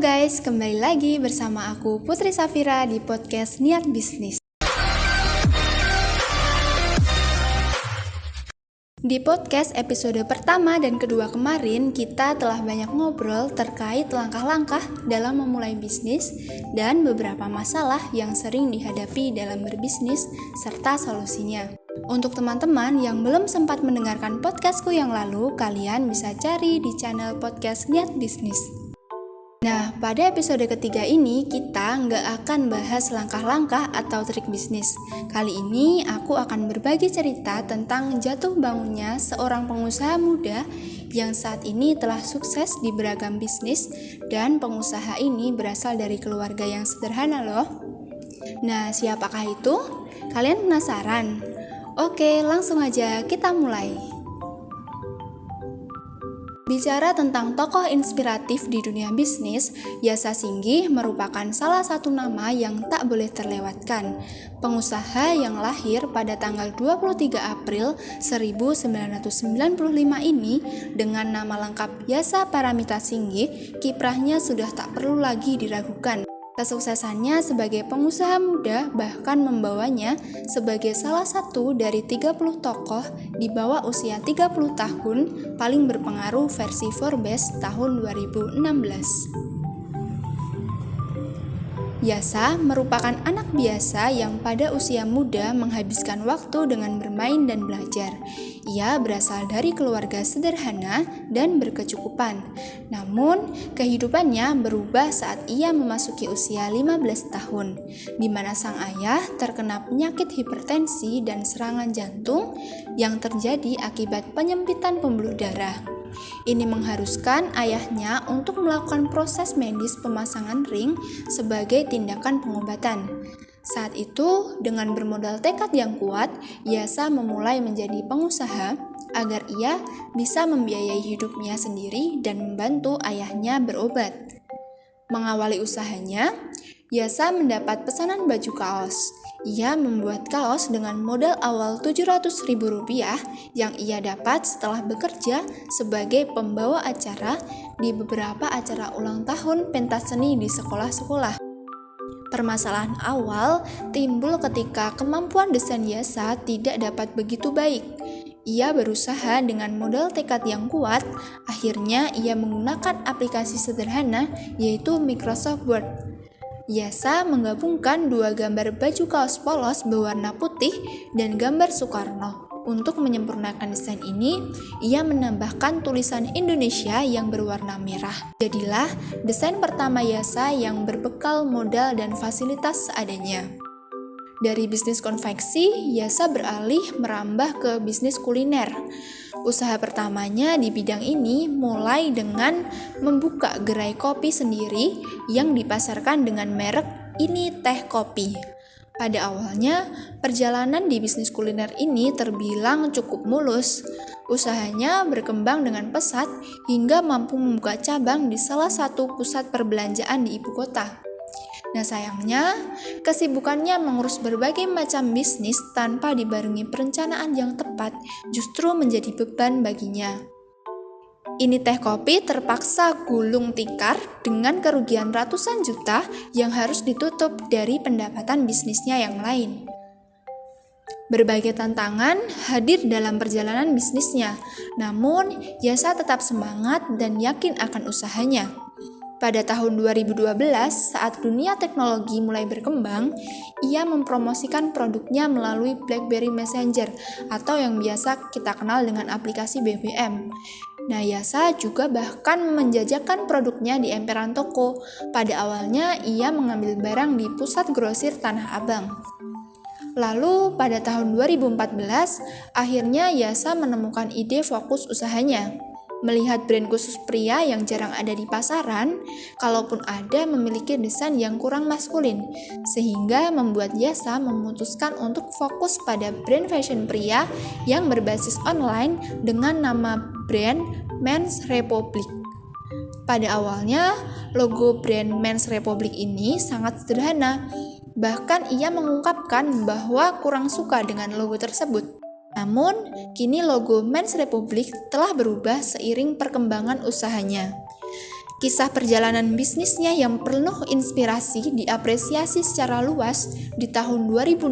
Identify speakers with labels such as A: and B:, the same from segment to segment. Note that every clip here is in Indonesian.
A: guys, kembali lagi bersama aku Putri Safira di podcast Niat Bisnis. Di podcast episode pertama dan kedua kemarin, kita telah banyak ngobrol terkait langkah-langkah dalam memulai bisnis dan beberapa masalah yang sering dihadapi dalam berbisnis serta solusinya. Untuk teman-teman yang belum sempat mendengarkan podcastku yang lalu, kalian bisa cari di channel podcast Niat Bisnis. Nah, pada episode ketiga ini kita nggak akan bahas langkah-langkah atau trik bisnis. Kali ini aku akan berbagi cerita tentang jatuh bangunnya seorang pengusaha muda yang saat ini telah sukses di beragam bisnis, dan pengusaha ini berasal dari keluarga yang sederhana loh. Nah, siapakah itu? Kalian penasaran? Oke, langsung aja kita mulai. Bicara tentang tokoh inspiratif di dunia bisnis, Yasa Singgih merupakan salah satu nama yang tak boleh terlewatkan. Pengusaha yang lahir pada tanggal 23 April 1995 ini dengan nama lengkap Yasa Paramita Singgih, kiprahnya sudah tak perlu lagi diragukan. Kesuksesannya sebagai pengusaha muda bahkan membawanya sebagai salah satu dari 30 tokoh di bawah usia 30 tahun paling berpengaruh versi Forbes tahun 2016. Yasa merupakan anak biasa yang pada usia muda menghabiskan waktu dengan bermain dan belajar. Ia berasal dari keluarga sederhana dan berkecukupan. Namun, kehidupannya berubah saat ia memasuki usia 15 tahun, di mana sang ayah terkena penyakit hipertensi dan serangan jantung yang terjadi akibat penyempitan pembuluh darah. Ini mengharuskan ayahnya untuk melakukan proses medis pemasangan ring sebagai tindakan pengobatan. Saat itu, dengan bermodal tekad yang kuat, Yasa memulai menjadi pengusaha agar ia bisa membiayai hidupnya sendiri dan membantu ayahnya berobat. Mengawali usahanya, Yasa mendapat pesanan baju kaos. Ia membuat kaos dengan modal awal Rp700.000 yang ia dapat setelah bekerja sebagai pembawa acara di beberapa acara ulang tahun pentas seni di sekolah-sekolah. Permasalahan awal timbul ketika kemampuan desain Yasa tidak dapat begitu baik. Ia berusaha dengan modal tekad yang kuat, akhirnya ia menggunakan aplikasi sederhana yaitu Microsoft Word. Yasa menggabungkan dua gambar baju kaos polos berwarna putih dan gambar Soekarno. Untuk menyempurnakan desain ini, ia menambahkan tulisan Indonesia yang berwarna merah. Jadilah desain pertama Yasa yang berbekal modal dan fasilitas seadanya. Dari bisnis konveksi, Yasa beralih merambah ke bisnis kuliner. Usaha pertamanya di bidang ini mulai dengan membuka gerai kopi sendiri yang dipasarkan dengan merek Ini Teh Kopi. Pada awalnya, perjalanan di bisnis kuliner ini terbilang cukup mulus. Usahanya berkembang dengan pesat hingga mampu membuka cabang di salah satu pusat perbelanjaan di ibu kota. Nah, sayangnya, kesibukannya mengurus berbagai macam bisnis tanpa dibarengi perencanaan yang tepat justru menjadi beban baginya. Ini Teh Kopi terpaksa gulung tikar dengan kerugian ratusan juta yang harus ditutup dari pendapatan bisnisnya yang lain. Berbagai tantangan hadir dalam perjalanan bisnisnya, namun Yasa tetap semangat dan yakin akan usahanya. Pada tahun 2012, saat dunia teknologi mulai berkembang, ia mempromosikan produknya melalui BlackBerry Messenger atau yang biasa kita kenal dengan aplikasi BBM. Nah, Yasa juga bahkan menjajakan produknya di emperan toko. Pada awalnya, ia mengambil barang di pusat grosir Tanah Abang. Lalu, pada tahun 2014, akhirnya Yasa menemukan ide fokus usahanya. Melihat brand khusus pria yang jarang ada di pasaran, kalaupun ada memiliki desain yang kurang maskulin, sehingga membuat Yasa memutuskan untuk fokus pada brand fashion pria yang berbasis online dengan nama brand Men's Republic. Pada awalnya, logo brand Men's Republic ini sangat sederhana, bahkan ia mengungkapkan bahwa kurang suka dengan logo tersebut. Namun, kini logo Men's Republic telah berubah seiring perkembangan usahanya. Kisah perjalanan bisnisnya yang penuh inspirasi diapresiasi secara luas di tahun 2016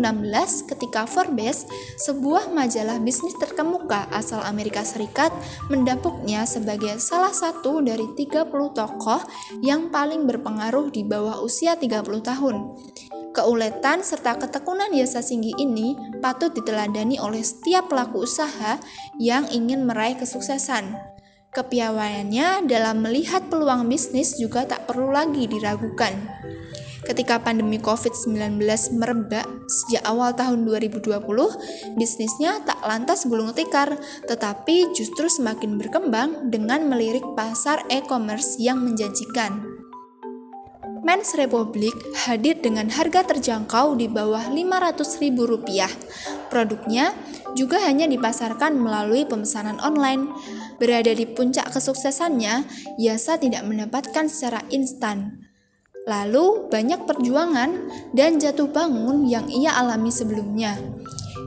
A: ketika Forbes, sebuah majalah bisnis terkemuka asal Amerika Serikat, mendapuknya sebagai salah satu dari 30 tokoh yang paling berpengaruh di bawah usia 30 tahun. Keuletan serta ketekunan Yasa Singgi ini patut diteladani oleh setiap pelaku usaha yang ingin meraih kesuksesan. Kepiawaiannya dalam melihat peluang bisnis juga tak perlu lagi diragukan. Ketika pandemi COVID-19 merebak sejak awal tahun 2020, bisnisnya tak lantas gulung tikar, tetapi justru semakin berkembang dengan melirik pasar e-commerce yang menjanjikan. Men's Republic hadir dengan harga terjangkau di bawah Rp500.000. Produknya juga hanya dipasarkan melalui pemesanan online. Berada di puncak kesuksesannya, Yasa tidak mendapatkan secara instan. Lalu banyak perjuangan dan jatuh bangun yang ia alami sebelumnya.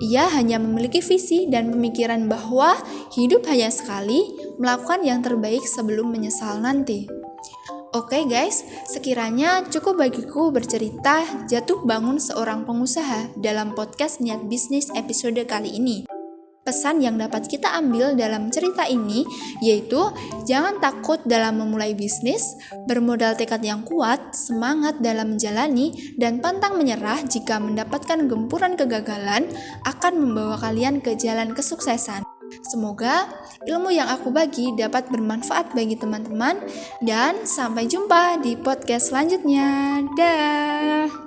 A: Ia hanya memiliki visi dan pemikiran bahwa hidup hanya sekali, melakukan yang terbaik sebelum menyesal nanti. Oke guys, sekiranya cukup bagiku bercerita jatuh bangun seorang pengusaha dalam podcast Niat Bisnis episode kali ini. Pesan yang dapat kita ambil dalam cerita ini yaitu jangan takut dalam memulai bisnis, bermodal tekad yang kuat, semangat dalam menjalani, dan pantang menyerah jika mendapatkan gempuran kegagalan akan membawa kalian ke jalan kesuksesan. Semoga ilmu yang aku bagi dapat bermanfaat bagi teman-teman dan sampai jumpa di podcast selanjutnya. Dah.